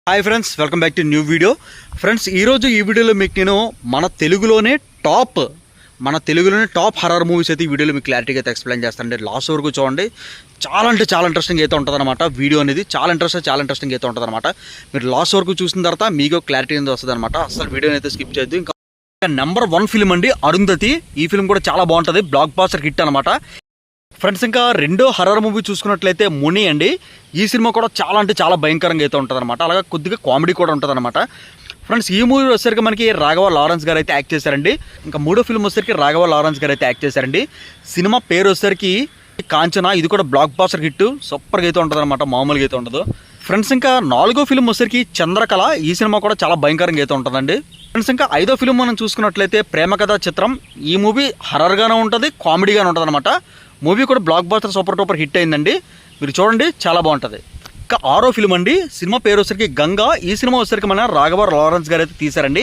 Hi friends, welcome back to new video. Friends, ఈరోజు ఈ వీడియోలో మీకు నేను మన తెలుగులోనే టాప్ హర్రర్ మూవీస్ అయితే ఈ వీడియోలో మీకు క్లారిటీగా అయితే ఎక్స్ప్లెయిన్ చేస్తానండి. లాస్ట్ వరకు చూడండి. చాలా అంటే చాలా ఇంట్రెస్టింగ్ అయితే ఉంటుందన్నమాట. వీడియో అనేది చాలా ఇంట్రెస్టింగ్ అయితే ఉంటుందన్నమాట. మీరు లాస్ట్ వరకు చూసిన తర్వాత మీకు క్లారిటీ అనేది వస్తుంది అనమాట. అసలు వీడియోని అయితే స్కిప్ చేయొద్దు. ఇంకా నెంబర్ 1 ఫిల్మ్ అండి అరుంధతి. ఈ ఫిల్మ్ కూడా చాలా బాగుంటుంది, బ్లాక్ బాస్టర్ హిట్ అనమాట. ఫ్రెండ్స్, ఇంకా రెండో హర్రర్ మూవీ చూసుకున్నట్లయితే ముని అండి. ఈ సినిమా కూడా చాలా అంటే చాలా భయంకరంగా అయితే ఉంటుంది అనమాట. అలాగే కొద్దిగా కామెడీ కూడా ఉంటుంది అనమాట. ఫ్రెండ్స్, ఈ మూవీ వచ్చేసరికి మనకి రాఘవ లారెన్స్ గారు అయితే యాక్ట్ చేశారండి. ఇంకా మూడో ఫిల్మ్ వచ్చేసరికి రాఘవ లారెన్స్ గారు అయితే యాక్ట్ చేశారండి. సినిమా పేరు వచ్చేసరికి కాంచనా. ఇది కూడా బ్లాక్ బాస్టర్ హిట్, సూపర్గా అయితే ఉంటుంది అనమాట, మామూలుగా అయితే ఉండదు. ఫ్రెండ్స్, ఇంకా నాలుగో ఫిల్మ్ వచ్చేసరికి చంద్రకళ. ఈ సినిమా కూడా చాలా భయంకరంగా అయితే ఉంటుందండి. ఫ్రెండ్స్, ఇంకా ఐదో ఫిల్మ్ మనం చూసుకున్నట్లయితే ప్రేమ కథా చిత్రం. ఈ మూవీ హర్రర్గానే ఉంటుంది, కామెడీగానే ఉంటుంది అనమాట. మూవీ కూడా బ్లాక్ బాస్టర్ సూపర్ టూపర్ హిట్ అయిందండి. మీరు చూడండి, చాలా బాగుంటుంది. ఇంకా ఆరో ఫిల్మ్ అండి. సినిమా పేరు వచ్చేసరికి గంగా. ఈ సినిమా వచ్చేసరికి మన రాఘవ లారెన్స్ గారు అయితే తీశారండి.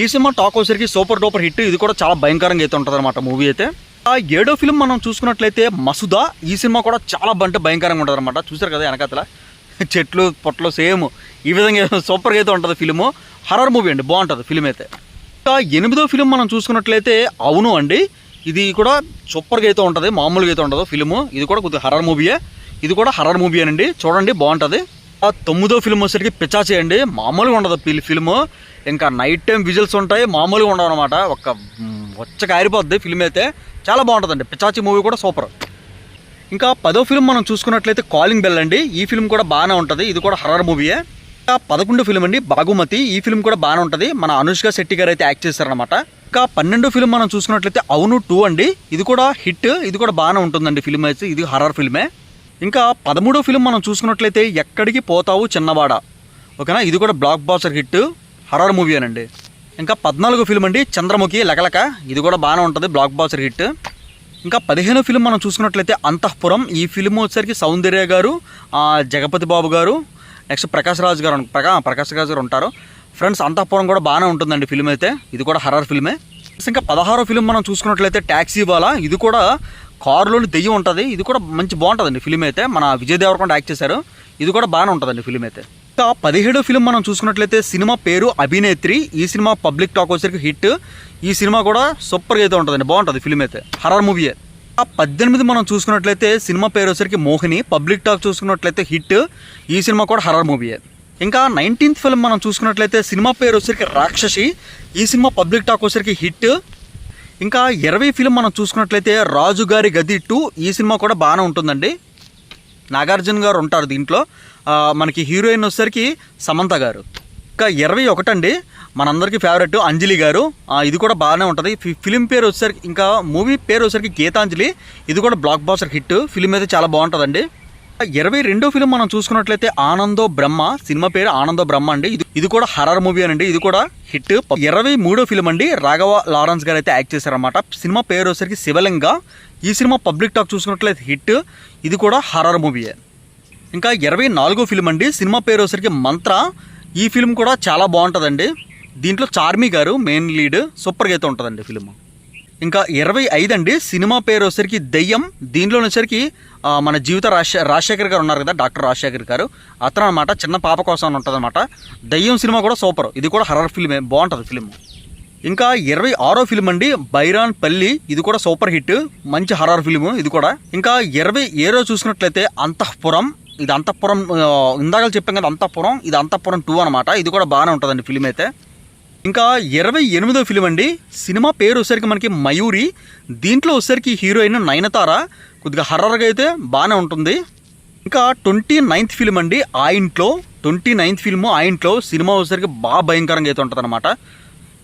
ఈ సినిమా టాక్ వచ్చేసరికి సూపర్ టూపర్ హిట్. ఇది కూడా చాలా భయంకరంగా అయితే ఉంటుంది అనమాట మూవీ అయితే. ఆ ఏడో ఫిల్మ్ మనం చూసుకున్నట్లయితే మసుదా. ఈ సినిమా కూడా చాలా భయంకరంగా ఉంటుంది అనమాట. చూసారు కదా వెనకాతల చెట్లు పొట్లు సేమ్ ఈ విధంగా సూపర్గా అయితే ఉంటుంది ఫిలిము. హర్రర్ మూవీ అండి, బాగుంటుంది ఫిలిం అయితే. ఇంకా ఎనిమిదో ఫిలిం మనం చూసుకున్నట్లయితే అవును అండి. ఇది కూడా సూపర్గా అయితే ఉంటుంది, మామూలుగా అయితే ఉండదు ఫిలిము. ఇది కూడా కొద్దిగా హర్రర్ మూవీయే. ఇది కూడా హర్రర్ మూవీ అండి, చూడండి బాగుంటుంది. ఆ తొమ్మిదో ఫిల్మ్ వచ్చేసరికి పిచాచి అండి. మామూలుగా ఉండదు ఫిలిము. ఇంకా నైట్ టైం విజిల్స్ ఉంటాయి, మామూలుగా ఉండవు అనమాట. ఒక వచ్చక ఆరిపోద్ది ఫిలిం అయితే. చాలా బాగుంటుందండి. పిచాచి మూవీ కూడా సూపర్. ఇంకా 10వ ఫిల్మ్ మనం చూసుకున్నట్లయితే కాలింగ్ బెల్ అండి. ఈ ఫిల్మ్ కూడా బాగానే ఉంటుంది. ఇది కూడా హర్రర్ మూవీయే. ఇంకా 11వ ఫిల్మ్ అండి బాగుమతి. ఈ ఫిల్మ్ కూడా బాగానే ఉంటుంది. మన అనుష్క శెట్టి గారు అయితే యాక్ట్ చేశారనమాట. ఇంకా 12వ ఫిల్మ్ మనం చూసుకున్నట్లయితే అవును 2 అండి. ఇది కూడా హిట్, ఇది కూడా బాగానే ఉంటుందండి ఫిల్మ్ అయితే. ఇది హర్రర్ ఫిల్మే. ఇంకా 13వ ఫిల్మ్ మనం చూసుకున్నట్లయితే ఎక్కడికి పోతావు చిన్నవాడ. ఓకేనా, ఇది కూడా blockbuster hit, horror movie అనండి. ఇంకా 14వ ఫిల్మ్ అండి చంద్రముఖి లకలక. ఇది కూడా బాగానే ఉంటుంది, బ్లాక్ బాస్టర్ హిట్. ఇంకా 15వ ఫిల్మ్ మనం చూసుకున్నట్లయితే అంతఃపురం. ఈ ఫిల్మ్ వచ్చేసరికి సౌందర్య గారు, జగపతి బాబు గారు, నెక్స్ట్ ప్రకాష్ రాజ్ గారు ఉంటారు. ఫ్రెండ్స్, అంతఃపురం కూడా బాగానే ఉంటుందండి ఫిల్మ్ అయితే. ఇది కూడా హర్రర్ ఫిల్మే. ఇంకా 16వ ఫిల్మ్ మనం చూసుకున్నట్లయితే ట్యాక్సీ వాలా. ఇది కూడా కారులోని దెయ్యం ఉంటుంది. ఇది కూడా మంచి బాగుంటుందండి ఫిల్మ్ అయితే. మన విజయ్ దేవరకొండ యాక్ట్ చేశారు. ఇది కూడా బాగానే ఉంటుందండి ఫిల్మ్ అయితే. ఇంకా 17వ ఫిల్మ్ మనం చూసుకున్నట్లయితే సినిమా పేరు అభినేత్రి. ఈ సినిమా పబ్లిక్ టాక్ వచ్చేసరికి హిట్. ఈ సినిమా కూడా సూపర్గా అయితే ఉంటుందండి, బాగుంటుంది ఫిల్మ్ అయితే, హర్రర్ మూవీయే. 18 మనం చూసుకున్నట్లయితే సినిమా పేరు వచ్చేసరికి మోహిని. పబ్లిక్ టాక్ చూసుకున్నట్లయితే హిట్. ఈ సినిమా కూడా హర్రర్ మూవీయే. ఇంకా 19th ఫిల్మ్ మనం చూసుకున్నట్లయితే సినిమా పేరు వచ్చేసరికి రాక్షసి. ఈ సినిమా పబ్లిక్ టాక్ వచ్చేసరికి హిట్. ఇంకా 20 ఫిల్మ్ మనం చూసుకున్నట్లయితే రాజుగారి గది 2. ఈ సినిమా కూడా బాగానే ఉంటుందండి. నాగార్జున గారు ఉంటారు దీంట్లో. మనకి హీరోయిన్ వచ్చేసరికి సమంత గారు. ఇంకా 21 అండి మనందరికీ ఫేవరెట్ అంజలి గారు. ఇది కూడా బాగానే ఉంటుంది. ఫిలిం పేరు వచ్చేసరికి, ఇంకా మూవీ పేరు వచ్చేసరికి గీతాంజలి. ఇది కూడా బ్లాక్ బాస్టర్ హిట్. ఫిలిం అయితే చాలా బాగుంటుందండి. 22వ ఫిల్మ్ మనం చూసుకున్నట్లయితే ఆనందో బ్రహ్మ. సినిమా పేరు ఆనందో బ్రహ్మ అండి. ఇది కూడా హర్రర్ మూవీ అనండి. ఇది కూడా హిట్. 23వ ఫిల్మ్ అండి రాఘవ లారెన్స్ గారు అయితే యాక్ట్ చేశారనమాట. సినిమా పేరు వచ్చేసరికి శివలింగ. ఈ సినిమా పబ్లిక్ టాక్ చూసుకున్నట్లయితే హిట్. ఇది కూడా హర్రర్ మూవీయే. ఇంకా 24వ ఫిల్మ్ అండి. సినిమా పేరు వచ్చేసరికి మంత్ర. ఈ ఫిల్మ్ కూడా చాలా బాగుంటుందండి. దీంట్లో చార్మి గారు మెయిన్ లీడ్. సూపర్గా అయితే ఉంటుందండి ఫిల్మ్. ఇంకా 25 అండి. సినిమా పేరు వచ్చేసరికి దెయ్యం. దీంట్లో వచ్చేసరికి మన జీవిత రాజశేఖర్ గారు ఉన్నారు కదా, డాక్టర్ రాజశేఖర్ గారు. అతను అనమాట చిన్న పాప కోసం ఉంటుంది అనమాట. దెయ్యం సినిమా కూడా సూపర్. ఇది కూడా హర్రర్ ఫిల్మే, బాగుంటుంది ఫిల్మ్. ఇంకా 26వ ఫిల్మ్ అండి బైరాన్ పల్లి. ఇది కూడా సూపర్ హిట్, మంచి హర్రర్ ఫిల్మ్ ఇది కూడా. ఇంకా 27 చూసినట్లయితే అంతఃపురం. ఇది అంతఃపురం, ఇందాక చెప్పాం కదా అంతఃపురం. ఇది అంతఃపురం 2 అనమాట. ఇది కూడా బాగానే ఉంటుందండి ఫిల్మ్ అయితే. ఇంకా 28వ ఫిల్మ్ అండి. సినిమా పేరు వచ్చేసరికి మనకి మయూరి. దీంట్లో వచ్చేసరికి హీరోయిన్ నయనతార. కొద్దిగా హర్రర్గా అయితే బాగానే ఉంటుంది. ఇంకా 29th ఫిల్మ్ అండి ఆ ఇంట్లో. 29th ఫిల్మ్ ఆ ఇంట్లో. సినిమా వచ్చేసరికి బాగా భయంకరంగా అయితే ఉంటుంది అనమాట.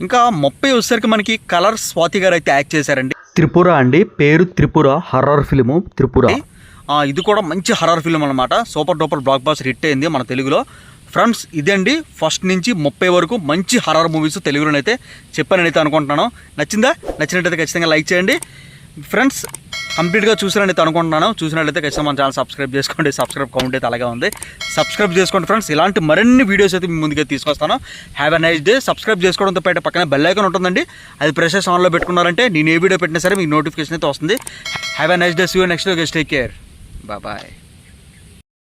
ఇంకా 30 వచ్చేసరికి మనకి కలర్ స్వాతి గారు అయితే యాక్ట్ చేశారండి. త్రిపుర అండి, పేరు త్రిపుర. Horror film Tripura. ఇది కూడా మంచి హర్రర్ ఫిల్మ్ అనమాట. Super duper blockbuster hit అయింది మన తెలుగులో. ఫ్రెండ్స్, ఇదండి ఫస్ట్ నుంచి 30 వరకు మంచి హర్రర్ మూవీస్ తెలుగులోనైతే చెప్పానైతే అనుకుంటున్నాను. నచ్చినట్టయితే ఖచ్చితంగా లైక్ చేయండి. ఫ్రెండ్స్, కంప్లీట్గా చూసినట్టయితే అనుకుంటున్నాను. చూసినట్లయితే ఖచ్చితంగా మన ఛానల్ సబ్స్క్రైబ్ చేసుకోండి. సబ్స్క్రైబ్ కౌంట్ అయితే అలాగే ఉంది. సబ్స్క్రైబ్ చేసుకోండి ఫ్రెండ్స్. ఇలాంటి మరిన్ని వీడియోస్ అయితే మీ ముందుగా తీసుకొస్తాను. Have a nice day. Subscribe చేసుకోవడంతో పాటు పక్కన బెల్ ఐకాన్ ఉంటుందండి. అది ప్రెస్ చేసి ఆన్లో పెట్టుకున్నారంటే నేను ఏ వీడియో పెట్టినా సరే మీకు నోటిఫికేషన్ అయితే వస్తుంది. Have a nice day. See you next day. Take care. Bye.